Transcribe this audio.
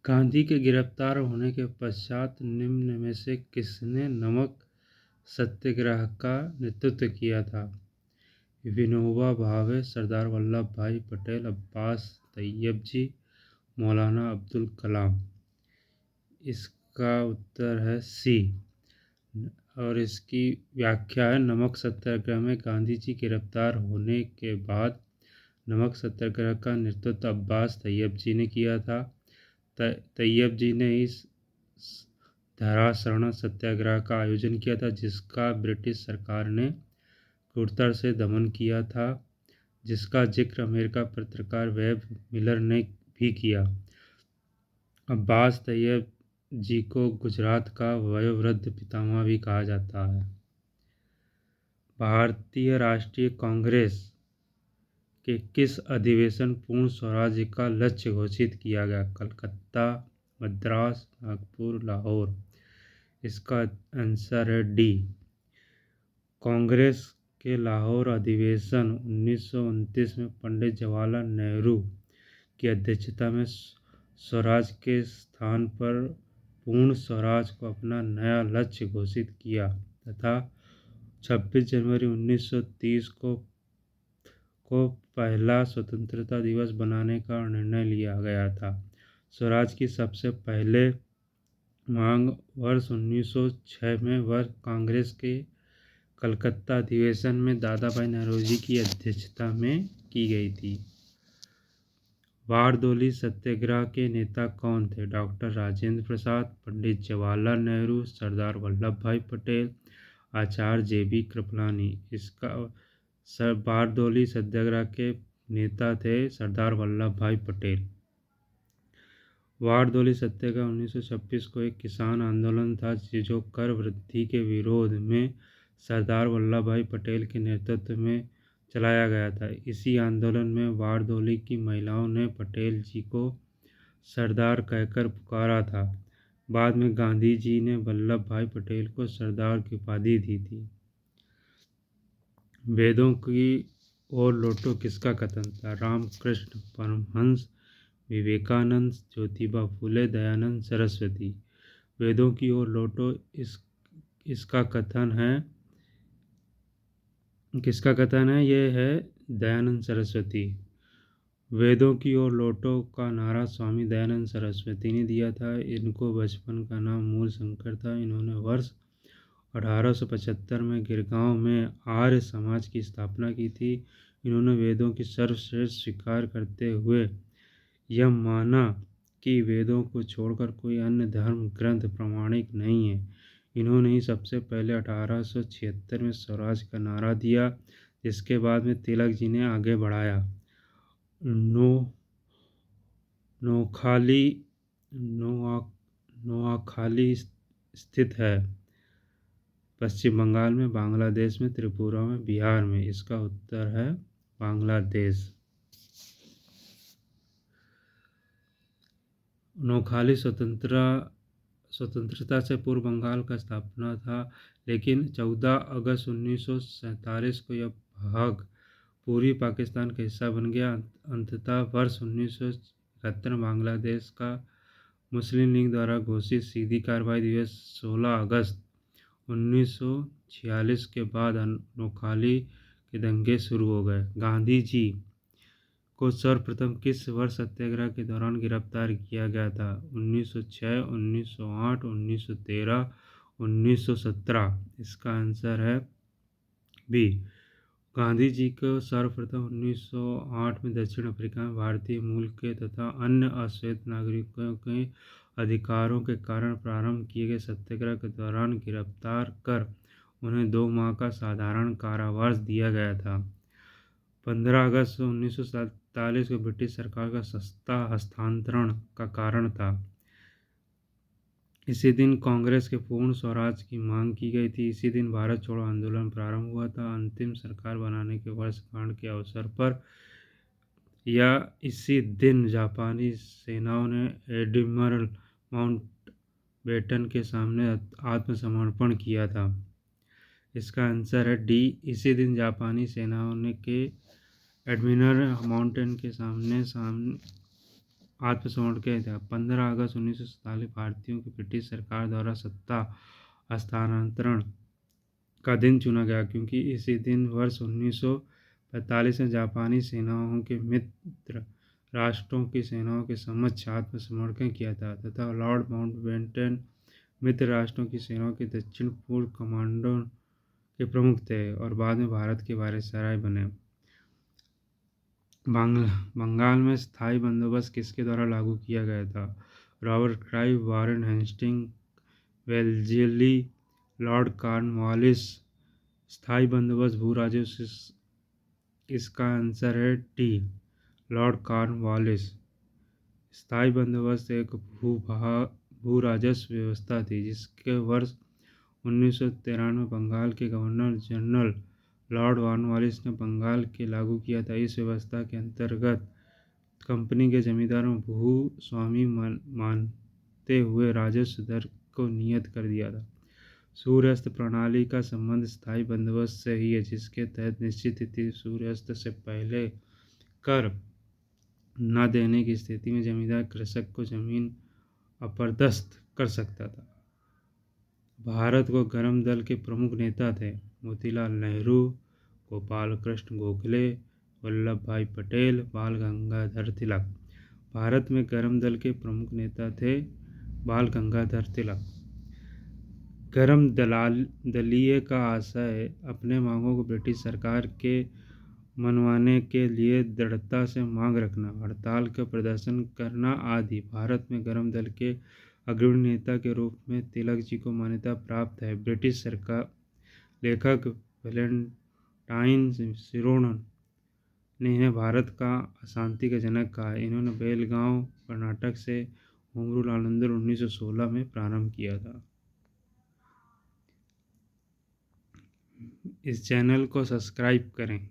गांधी के गिरफ्तार होने के पश्चात निम्न में से किसने नमक सत्याग्रह का नेतृत्व किया था? विनोबा भावे, सरदार वल्लभ भाई पटेल, अब्बास तैयबजी, मौलाना अब्दुल कलाम। इसका उत्तर है सी। और इसकी व्याख्या है, नमक सत्याग्रह में गांधी जी गिरफ्तार होने के बाद नमक सत्याग्रह का नेतृत्व अब्बास तैयब जी ने किया था। तैयब जी ने इस धराशरण सत्याग्रह का आयोजन किया था, जिसका ब्रिटिश सरकार ने क्रूरता से दमन किया था, जिसका जिक्र अमेरिका पत्रकार वेब मिलर ने भी किया। अब्बास तैयब जी को गुजरात का वयोवृद्ध पितामह भी कहा जाता है। भारतीय राष्ट्रीय कांग्रेस के किस अधिवेशन पूर्ण स्वराज्य का लक्ष्य घोषित किया गया? कलकत्ता, मद्रास, नागपुर, लाहौर। इसका आंसर है डी। कांग्रेस के लाहौर अधिवेशन 1929 में पंडित जवाहरलाल नेहरू की अध्यक्षता में स्वराज के स्थान पर पूर्ण स्वराज को अपना नया लक्ष्य घोषित किया तथा 26 जनवरी 1930 को पहला स्वतंत्रता दिवस बनाने का निर्णय लिया गया था। स्वराज की सबसे पहले मांग वर्ष 1906 में वर्ग कांग्रेस के कलकत्ता अधिवेशन में दादा भाई नौरोजी की अध्यक्षता में की गई थी। बारदोली सत्याग्रह के नेता कौन थे? डॉक्टर राजेंद्र प्रसाद, पंडित जवाहरलाल नेहरू, सरदार वल्लभ भाई पटेल, आचार्य जे.बी. कृपलानी। इसका बारदोली सत्याग्रह के नेता थे सरदार वल्लभ भाई पटेल। बारदोली सत्याग्रह 1926 को एक किसान आंदोलन था, जो कर वृद्धि के विरोध में सरदार वल्लभ भाई पटेल के नेतृत्व में चलाया गया था। इसी आंदोलन में बारदोली की महिलाओं ने पटेल जी को सरदार कहकर पुकारा था। बाद में गांधी जी ने वल्लभ भाई पटेल को सरदार की उपाधि दी थी। वेदों की ओर लौटो किसका कथन था? रामकृष्ण परमहंस, विवेकानंद, ज्योतिबा फुले, दयानंद सरस्वती। वेदों की ओर लौटो इसका कथन है, किसका कथन है? ये है दयानंद सरस्वती। वेदों की ओर लौटो का नारा स्वामी दयानंद सरस्वती ने दिया था। इनको बचपन का नाम मूल शंकर था। इन्होंने वर्ष 1875 में गिरगांव में आर्य समाज की स्थापना की थी। इन्होंने वेदों की सर्वश्रेष्ठ स्वीकार करते हुए यह माना कि वेदों को छोड़कर कोई अन्य धर्म ग्रंथ प्रमाणिक नहीं है। इन्होंने ही सबसे पहले 1876 में स्वराज का नारा दिया, जिसके बाद में तिलक जी ने आगे बढ़ाया। नोआखाली स्थित है पश्चिम बंगाल में, बांग्लादेश में, त्रिपुरा में, बिहार में। इसका उत्तर है बांग्लादेश। नोआखाली स्वतंत्रता से पूर्व बंगाल का स्थापना था, लेकिन 14 अगस्त 1947 को यह भाग पूर्वी पाकिस्तान का हिस्सा बन गया। अंततः वर्ष 1971 में बांग्लादेश का मुस्लिम लीग द्वारा घोषित सीधी कार्रवाई दिवस 16 अगस्त 1946 के बाद नोआखाली के दंगे शुरू हो गए। गांधी जी को सर्वप्रथम किस वर्ष सत्याग्रह के दौरान गिरफ्तार किया गया था? 1906, 1908, 1913, 1917। इसका आंसर है बी। गांधी जी को सर्वप्रथम 1908 में दक्षिण अफ्रीका में भारतीय मूल के तथा अन्य अश्वेत नागरिकों के अधिकारों के कारण प्रारंभ किए गए सत्याग्रह के दौरान गिरफ्तार कर उन्हें 2 माह का साधारण कारावास दिया गया था। 15 अगस्त 1947 को ब्रिटिश सरकार का सत्ता हस्तांतरण का कारण था। इसी दिन कांग्रेस के पूर्ण स्वराज की मांग की गई थी। इसी दिन भारत छोड़ो आंदोलन प्रारंभ हुआ था। अंतिम सरकार बनाने के वर्षगांठ के अवसर पर या इसी दिन जापानी सेनाओं ने एडमिरल माउंटबेटन के सामने आत्मसमर्पण किया था। इसका आंसर है डी। इसी दिन जापानी सेनाओं ने के एडमिरल माउंटबेटन के सामने आत्मसमर्पण किया था। 15 अगस्त 1947 भारतीयों की ब्रिटिश सरकार द्वारा सत्ता हस्तांतरण का दिन चुना गया, क्योंकि इसी दिन वर्ष 1945 में जापानी सेनाओं के मित्र राष्ट्रों की सेनाओं के समक्ष आत्मसमर्पण किया था तथा लॉर्ड माउंटबेटन मित्र राष्ट्रों की सेनाओं के दक्षिण पूर्व कमांडों के प्रमुख थे और बाद में भारत के वायसराय बने। बंगाल में स्थायी बंदोबस्त किसके द्वारा लागू किया गया था? Robert Clive, Warren Hasting, Wellesley, Lord Cornwallis. स्थायी बंदोबस्त भू राजस्व, इसका आंसर है टी, लॉर्ड कॉर्नवालिस। स्थायी बंदोबस्त एक भू राजस्व व्यवस्था थी जिसके वर्ष 1993 में बंगाल के गवर्नर जनरल लॉर्ड कॉर्नवालिस ने बंगाल के लागू किया था। इस व्यवस्था के अंतर्गत कंपनी के जमींदारों भू स्वामी मानते हुए राजस्व दर को नियत कर दिया था। सूर्यास्त प्रणाली का संबंध स्थायी बंदोबस्त से ही है, जिसके तहत निश्चित तिथि सूर्यास्त से पहले कर न देने की स्थिति में जमींदार कृषक को जमीन अपदस्थ कर सकता था। भारत को गरम दल के प्रमुख नेता थे मोतीलाल नेहरू, गोपाल कृष्ण गोखले, वल्लभ भाई पटेल, बाल गंगाधर तिलक। भारत में गरम दल के प्रमुख नेता थे बाल गंगाधर तिलक। गरम दलीय का आशय अपने मांगों को ब्रिटिश सरकार के मनवाने के लिए दृढ़ता से मांग रखना, हड़ताल का प्रदर्शन करना आदि। भारत में गरम दल के अग्रणी नेता के रूप में तिलक जी को मान्यता प्राप्त है। ब्रिटिश सरकार लेखक वैलेंटाइन सिरोन ने इन्हें भारत का अशांति का जनक कहा है। इन्होंने बेलगांव कर्नाटक से होम रूल आंदोलन 1916 में प्रारंभ किया था। इस चैनल को सब्सक्राइब करें।